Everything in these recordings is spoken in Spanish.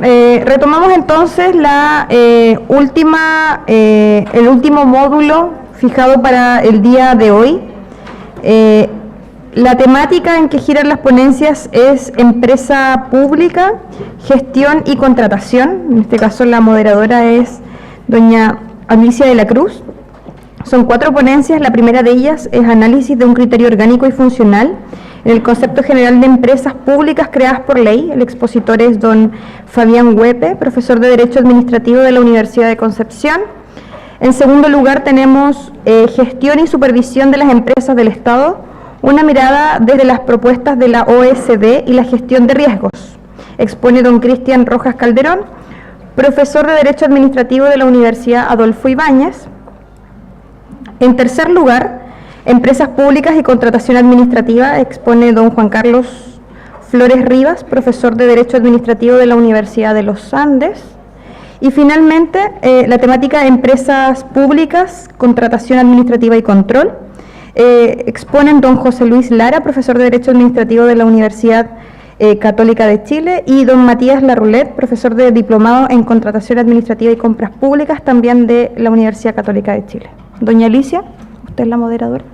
retomamos entonces el último módulo fijado para el día de hoy. La temática en que giran las ponencias es empresa pública, gestión y contratación. En este caso la moderadora es doña Alicia de la Cruz. Son 4 ponencias. La primera de ellas es análisis de un criterio orgánico y funcional en el concepto general de empresas públicas creadas por ley. El expositor es don Fabián Huepe, profesor de Derecho Administrativo de la Universidad de Concepción. En segundo lugar tenemos gestión y supervisión de las empresas del Estado, una mirada desde las propuestas de la OECD y la gestión de riesgos. Expone don Cristian Rojas Calderón, profesor de Derecho Administrativo de la Universidad Adolfo Ibáñez. En tercer lugar, empresas públicas y contratación administrativa, expone don Juan Carlos Flores Rivas, profesor de Derecho Administrativo de la Universidad de los Andes. Y finalmente, la temática empresas públicas, contratación administrativa y control, exponen don José Luis Lara, profesor de Derecho Administrativo de la Universidad Católica de Chile, y don Matías Larroulet, profesor de Diplomado en Contratación Administrativa y Compras Públicas, también de la Universidad Católica de Chile. Doña Alicia, usted es la moderadora.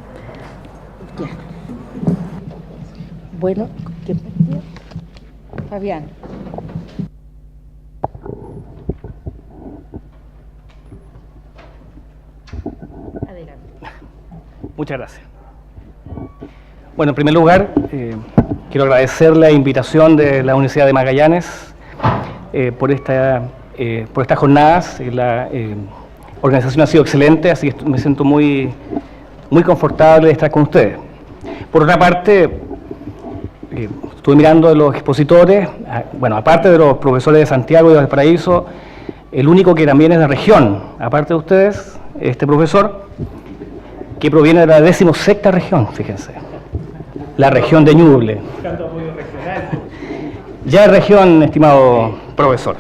Ya. Bueno, ¿qué partía? Fabián. Adelante. Muchas gracias. Bueno, en primer lugar, quiero agradecer la invitación de la Universidad de Magallanes por estas jornadas. La organización ha sido excelente, así que me siento muy confortable de estar con ustedes. Por otra parte, estuve mirando a los expositores, bueno, aparte de los profesores de Santiago y de Valparaíso, el único que también es de región, aparte de ustedes, este profesor, que proviene de la 16ª región, fíjense, la región de Ñuble. Ya es región, estimado profesor.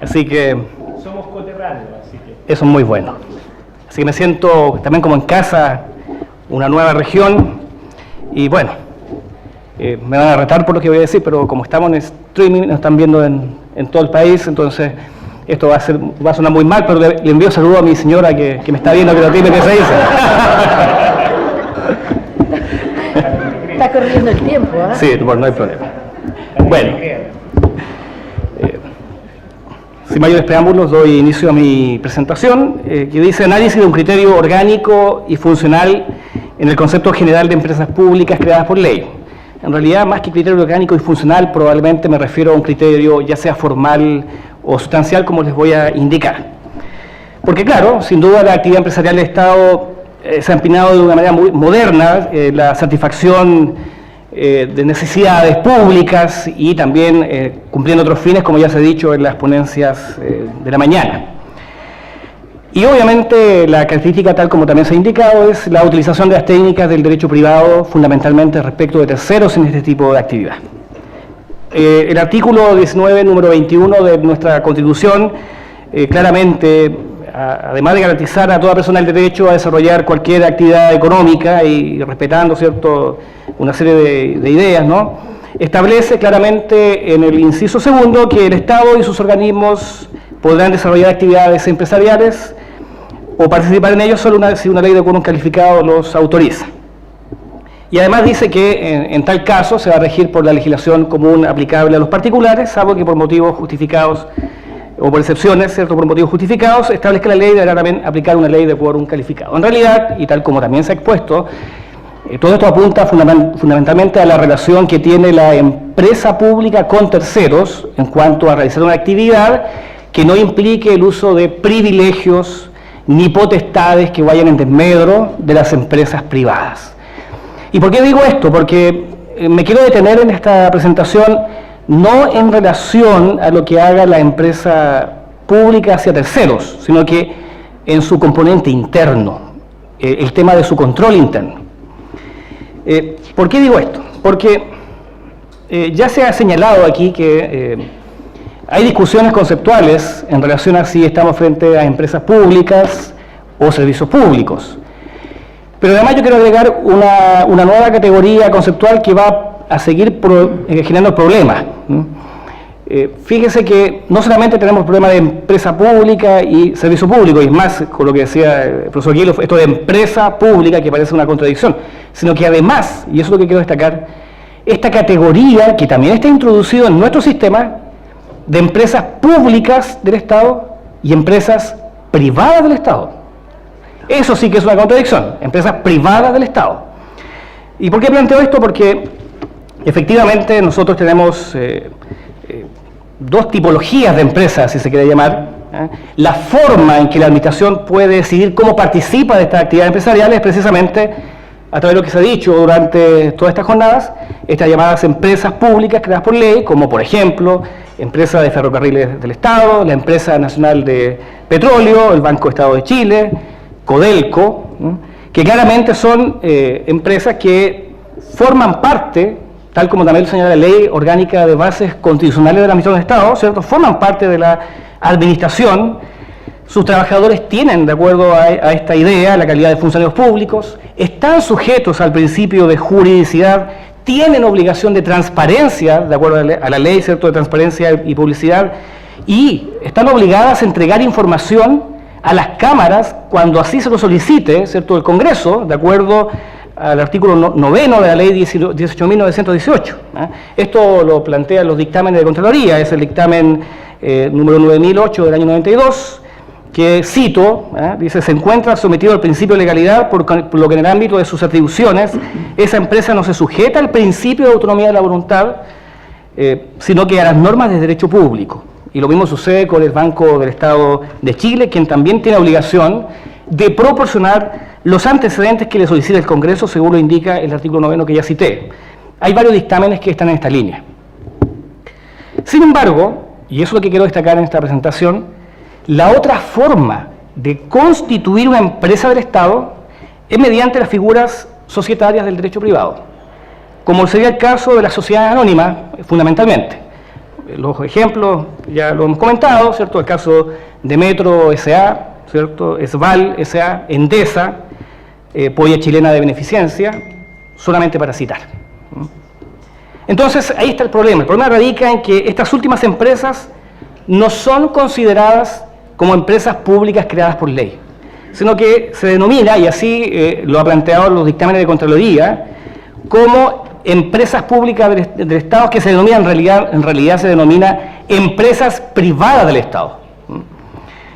Así que somos coterráneos, así que eso es muy bueno. Así que me siento también como en casa, una nueva región, y bueno, me van a retar por lo que voy a decir, pero como estamos en streaming, nos están viendo en todo el país, entonces esto va a sonar muy mal, pero le envío saludo a mi señora que me está viendo, que no tiene que se dice. Está corriendo el tiempo, ¿eh? Sí, bueno, no hay problema. Bueno, sin mayores preámbulos, doy inicio a mi presentación, que dice análisis de un criterio orgánico y funcional en el concepto general de empresas públicas creadas por ley. En realidad, más que criterio orgánico y funcional, probablemente me refiero a un criterio ya sea formal o sustancial, como les voy a indicar. Porque claro, sin duda la actividad empresarial del Estado se ha empinado de una manera muy moderna, la satisfacción de necesidades públicas y también cumpliendo otros fines, como ya se ha dicho en las ponencias de la mañana. Y obviamente la característica, tal como también se ha indicado, es la utilización de las técnicas del derecho privado, fundamentalmente respecto de terceros en este tipo de actividad. El artículo 19, número 21 de nuestra Constitución, claramente, además de garantizar a toda persona el derecho a desarrollar cualquier actividad económica y respetando, ¿cierto?, una serie de ideas, ¿no?, establece claramente en el inciso segundo que el Estado y sus organismos podrán desarrollar actividades empresariales o participar en ellos solo si una ley de quórum calificado los autoriza. Y además dice que en tal caso se va a regir por la legislación común aplicable a los particulares, salvo que por motivos justificados o por excepciones, ¿cierto?, por motivos justificados, establezca la ley deberá también aplicar una ley de quórum calificado. En realidad, y tal como también se ha expuesto, todo esto apunta fundamentalmente a la relación que tiene la empresa pública con terceros en cuanto a realizar una actividad que no implique el uso de privilegios ni potestades que vayan en desmedro de las empresas privadas. ¿Y por qué digo esto? Porque me quiero detener en esta presentación no en relación a lo que haga la empresa pública hacia terceros, sino que en su componente interno, el tema de su control interno. ¿Por qué digo esto? Porque ya se ha señalado aquí que hay discusiones conceptuales en relación a si estamos frente a empresas públicas o servicios públicos. Pero además yo quiero agregar una nueva categoría conceptual que va a seguir generando problemas. Fíjese que no solamente tenemos el problema de empresa pública y servicio público, y es más, con lo que decía el profesor Guillo, esto de empresa pública, que parece una contradicción, sino que además, y eso es lo que quiero destacar, esta categoría que también está introducida en nuestro sistema de empresas públicas del Estado y empresas privadas del Estado. Eso sí que es una contradicción, empresas privadas del Estado. ¿Y por qué planteo esto? Porque efectivamente nosotros tenemos dos tipologías de empresas, si se quiere llamar. La forma en que la administración puede decidir cómo participa de estas actividades empresariales es precisamente a través de lo que se ha dicho durante todas estas jornadas, estas llamadas empresas públicas creadas por ley, como por ejemplo, Empresa de Ferrocarriles del Estado, la Empresa Nacional de Petróleo, el Banco Estado de Chile, Codelco, que claramente son empresas que forman parte, tal como también lo señala la Ley Orgánica de Bases Constitucionales de la Administración del Estado, ¿cierto? Forman parte de la administración. Sus trabajadores tienen, de acuerdo a esta idea, la calidad de funcionarios públicos, están sujetos al principio de juridicidad, tienen obligación de transparencia, de acuerdo a la ley, ¿cierto?, de transparencia y publicidad, y están obligadas a entregar información a las cámaras cuando así se lo solicite, ¿cierto?, el Congreso, de acuerdo al artículo 9 de la ley 18.918. Esto lo plantean los dictámenes de Contraloría, es el dictamen número 9008 del año 92, que cito, dice, se encuentra sometido al principio de legalidad por lo que en el ámbito de sus atribuciones esa empresa no se sujeta al principio de autonomía de la voluntad, sino que a las normas de derecho público. Y lo mismo sucede con el Banco del Estado de Chile, quien también tiene obligación de proporcionar los antecedentes que le solicita el Congreso, según lo indica el artículo 9 que ya cité. Hay varios dictámenes que están en esta línea. Sin embargo, y eso es lo que quiero destacar en esta presentación, la otra forma de constituir una empresa del Estado es mediante las figuras societarias del derecho privado, como sería el caso de las sociedades anónimas, fundamentalmente. Los ejemplos ya lo hemos comentado, ¿cierto? El caso de Metro S.A., ¿cierto? Esval S.A., Endesa, Polla Chilena de Beneficencia, solamente para citar. Entonces, ahí está el problema. El problema radica en que estas últimas empresas no son consideradas como empresas públicas creadas por ley, sino que se denomina, y así lo ha planteado los dictámenes de Contraloría, como empresas públicas del Estado, que se denomina en realidad se denomina empresas privadas del Estado,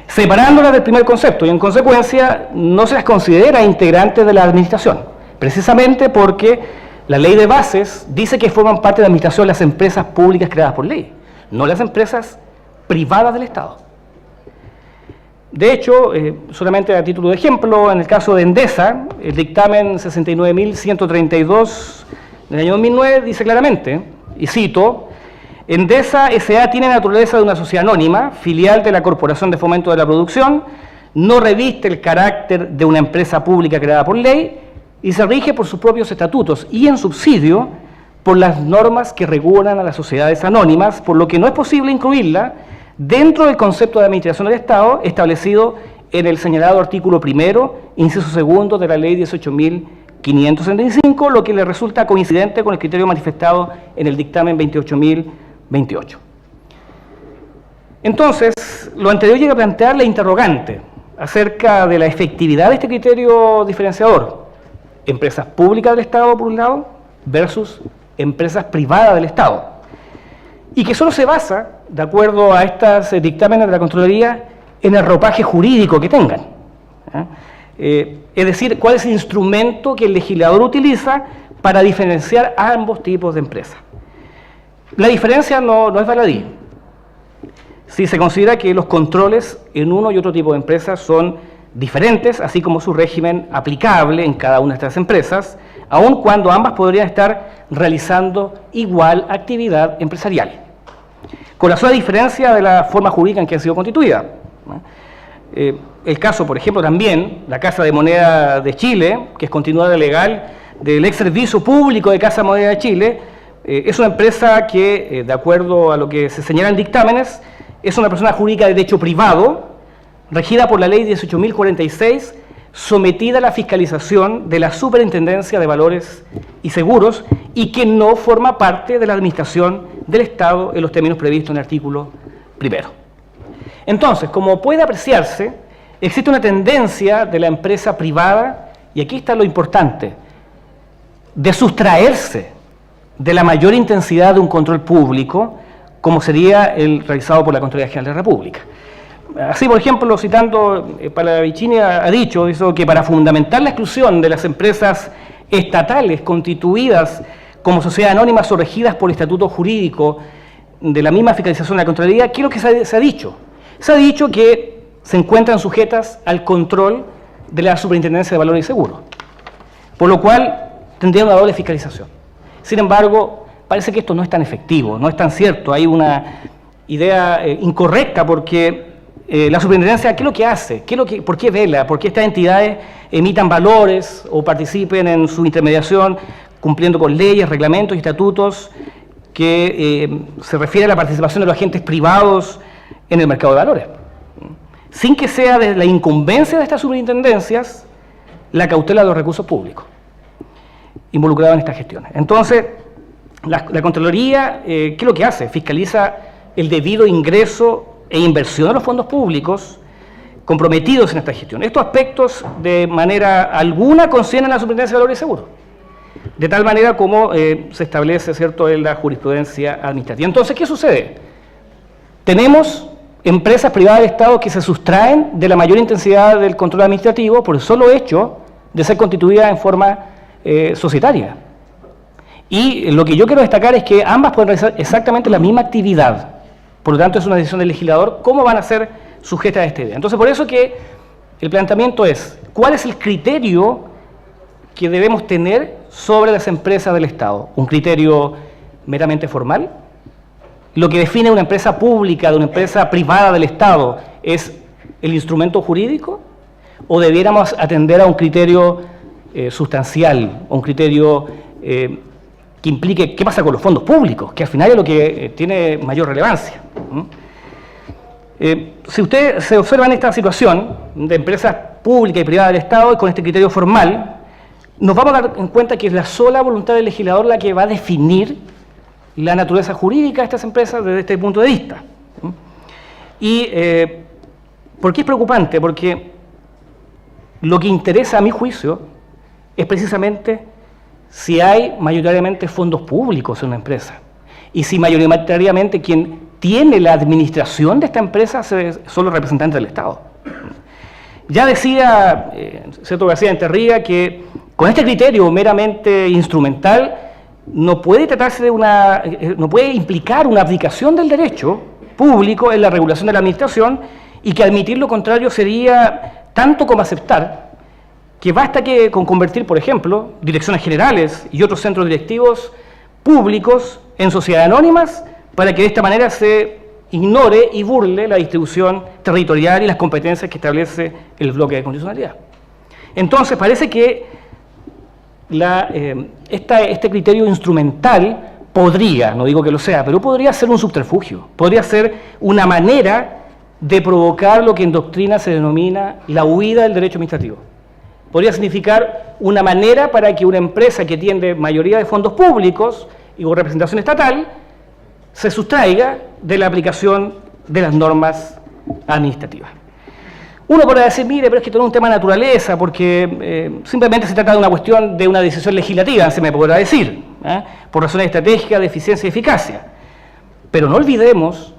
separándolas del primer concepto, y en consecuencia no se las considera integrantes de la administración, precisamente porque la ley de bases dice que forman parte de la administración las empresas públicas creadas por ley, no las empresas privadas del Estado. De hecho, solamente a título de ejemplo, en el caso de Endesa, el dictamen 69.132 del año 2009 dice claramente, y cito, Endesa S.A. tiene naturaleza de una sociedad anónima, filial de la Corporación de Fomento de la Producción, no reviste el carácter de una empresa pública creada por ley y se rige por sus propios estatutos y en subsidio por las normas que regulan a las sociedades anónimas, por lo que no es posible incluirla dentro del concepto de administración del Estado establecido en el señalado artículo 1, inciso 2 de la ley 18.565, lo que le resulta coincidente con el criterio manifestado en el dictamen 28.028. Entonces, lo anterior llega a plantear la interrogante acerca de la efectividad de este criterio diferenciador. Empresas públicas del Estado, por un lado, versus empresas privadas del Estado. Y que solo se basa, de acuerdo a estos dictámenes de la Contraloría, en el ropaje jurídico que tengan. Es decir, cuál es el instrumento que el legislador utiliza para diferenciar a ambos tipos de empresas. La diferencia no es baladí. Si se considera que los controles en uno y otro tipo de empresas son diferentes, así como su régimen aplicable en cada una de estas empresas, aun cuando ambas podrían estar realizando igual actividad empresarial, con la sola diferencia de la forma jurídica en que han sido constituidas. El caso, por ejemplo, también, la Casa de Moneda de Chile, que es continuadora legal del ex servicio público de Casa de Moneda de Chile, es una empresa que, de acuerdo a lo que se señala en dictámenes, es una persona jurídica de derecho privado, regida por la ley 18.046, sometida a la fiscalización de la Superintendencia de Valores y Seguros y que no forma parte de la administración del Estado en los términos previstos en el artículo 1. Entonces, como puede apreciarse, existe una tendencia de la empresa privada, y aquí está lo importante, de sustraerse de la mayor intensidad de un control público, como sería el realizado por la Contraloría General de la República. Así, por ejemplo, citando Pallavicini ha dicho eso, que para fundamentar la exclusión de las empresas estatales constituidas como sociedades anónimas o regidas por estatuto jurídico de la misma fiscalización de la Contraloría, ¿qué es lo que se ha dicho? Se ha dicho que se encuentran sujetas al control de la Superintendencia de Valores y Seguros, por lo cual tendría una doble fiscalización. Sin embargo, parece que esto no es tan efectivo, no es tan cierto, hay una idea incorrecta porque la superintendencia, ¿qué es lo que hace? ¿Por qué vela? ¿Por qué estas entidades emitan valores o participen en su intermediación cumpliendo con leyes, reglamentos y estatutos que se refiere a la participación de los agentes privados en el mercado de valores? Sin que sea de la incumbencia de estas superintendencias la cautela de los recursos públicos involucrados en estas gestiones. Entonces, la Contraloría, ¿qué es lo que hace? Fiscaliza el debido ingreso e inversión de los fondos públicos comprometidos en esta gestión. Estos aspectos de manera alguna concienen a la Superintendencia de Valores y Seguros, de tal manera como se establece, ¿cierto?, en la jurisprudencia administrativa. Entonces, ¿qué sucede? Tenemos empresas privadas del Estado que se sustraen de la mayor intensidad del control administrativo por el solo hecho de ser constituidas en forma societaria. Y lo que yo quiero destacar es que ambas pueden realizar exactamente la misma actividad. Por lo tanto, es una decisión del legislador cómo van a ser sujetas a esta idea. Entonces, por eso que el planteamiento es, ¿cuál es el criterio que debemos tener sobre las empresas del Estado? ¿Un criterio meramente formal? ¿Lo que define una empresa pública de una empresa privada del Estado es el instrumento jurídico? ¿O debiéramos atender a un criterio sustancial, un criterio que implique qué pasa con los fondos públicos, que al final es lo que tiene mayor relevancia? Si ustedes se observan esta situación de empresas públicas y privadas del Estado y con este criterio formal, nos vamos a dar en cuenta que es la sola voluntad del legislador la que va a definir la naturaleza jurídica de estas empresas desde este punto de vista. ¿Y por qué es preocupante? Porque lo que interesa, a mi juicio, es precisamente si hay mayoritariamente fondos públicos en una empresa y si mayoritariamente quien tiene la administración de esta empresa son los representantes del Estado. Ya decía Cierto García Enterría que con este criterio meramente instrumental no puede tratarse de no puede implicar una abdicación del derecho público en la regulación de la administración, y que admitir lo contrario sería tanto como aceptar que basta que con convertir, por ejemplo, direcciones generales y otros centros directivos públicos en sociedades anónimas para que de esta manera se ignore y burle la distribución territorial y las competencias que establece el bloque de constitucionalidad. Entonces, parece que este criterio instrumental podría, no digo que lo sea, pero podría ser un subterfugio, podría ser una manera de provocar lo que en doctrina se denomina la huida del derecho administrativo. Podría significar una manera para que una empresa que tiene mayoría de fondos públicos y con representación estatal se sustraiga de la aplicación de las normas administrativas. Uno podrá decir, mire, pero es que esto no es un tema de naturaleza, porque simplemente se trata de una cuestión de una decisión legislativa, se me podrá decir, por razones estratégicas, de eficiencia y eficacia. Pero no olvidemos